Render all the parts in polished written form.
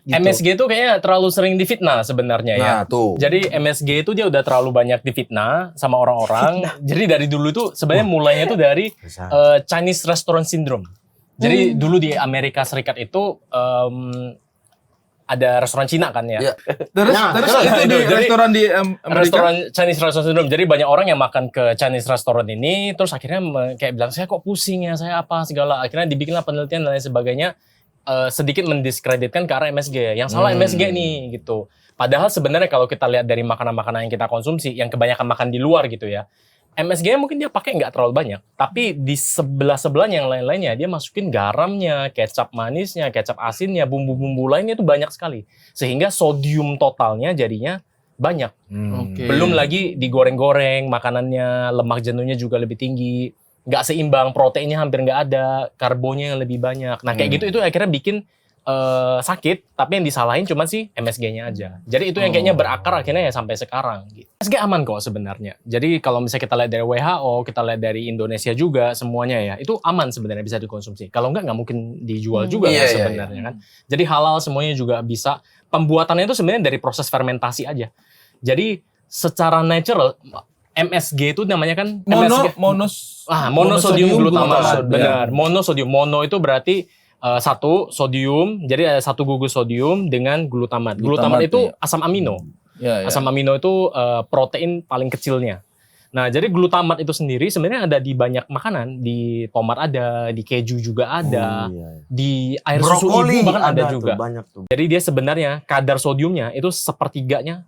gitu. MSG itu kayaknya terlalu sering difitnah sebenarnya ya. Nah, tuh. Jadi MSG itu dia udah terlalu banyak difitnah sama orang-orang. Jadi dari dulu tuh sebenarnya mulainya tuh dari Chinese Restaurant Syndrome. Jadi dulu di Amerika Serikat itu ada restoran Cina kan ya. Terus itu di Jadi, restoran di Amerika. Restoran Chinese Restaurant Syndrome. Jadi banyak orang yang makan ke Chinese restaurant ini, terus akhirnya kayak bilang, saya kok pusing ya, saya apa segala. Akhirnya dibikinlah penelitian dan lain sebagainya, sedikit mendiskreditkan ke arah MSG. Yang salah MSG nih gitu. Padahal sebenarnya kalau kita lihat dari makanan-makanan yang kita konsumsi, yang kebanyakan makan di luar gitu ya, MSG mungkin dia pakai nggak terlalu banyak, tapi di sebelah-sebelahnya yang lain-lainnya dia masukin garamnya, kecap manisnya, kecap asinnya, bumbu-bumbu lainnya itu banyak sekali. Sehingga sodium totalnya jadinya banyak. Belum lagi digoreng-goreng, makanannya lemak jenuhnya juga lebih tinggi, nggak seimbang, proteinnya hampir nggak ada, karbonya yang lebih banyak. Nah kayak gitu itu akhirnya bikin sakit, tapi yang disalahin cuma sih MSG-nya aja. Jadi itu yang kayaknya berakar akhirnya ya sampai sekarang. Gitu. MSG aman kok sebenarnya. Jadi kalau misalnya kita lihat dari WHO, kita lihat dari Indonesia juga semuanya ya, itu aman sebenarnya bisa dikonsumsi. Kalau nggak mungkin dijual juga kan sebenarnya kan. Jadi halal semuanya juga bisa. Pembuatannya itu sebenarnya dari proses fermentasi aja. Jadi secara natural MSG itu namanya kan monosodium glutamat. Benar. Monosodium. Mono itu berarti satu sodium, jadi ada satu gugus sodium dengan glutamat. Glutamat itu asam amino. Asam amino itu protein paling kecilnya. Nah, jadi glutamat itu sendiri sebenarnya ada di banyak makanan, di tomat ada, di keju juga ada, di air susu ibu bahkan ada juga. Jadi dia sebenarnya kadar sodiumnya itu sepertiganya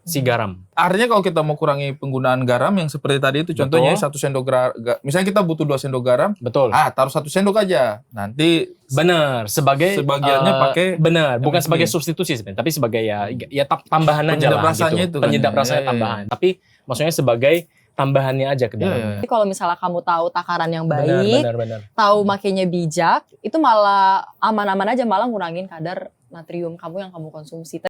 si garam. Artinya kalau kita mau kurangi penggunaan garam yang seperti tadi itu, contohnya 1 sendok garam, misalnya kita butuh 2 sendok garam, taruh 1 sendok aja. Nanti sebagiannya pakai bukan sebagai substitusi sebenarnya, tapi sebagai ya tambahan aja lah gitu. Penyedap rasanya tambahan. Tapi maksudnya sebagai tambahannya aja ke dalamnya. Jadi kalau misalnya kamu tahu takaran yang baik, tahu makainya bijak, itu malah aman-aman aja, malah ngurangin kadar natrium kamu yang kamu konsumsi.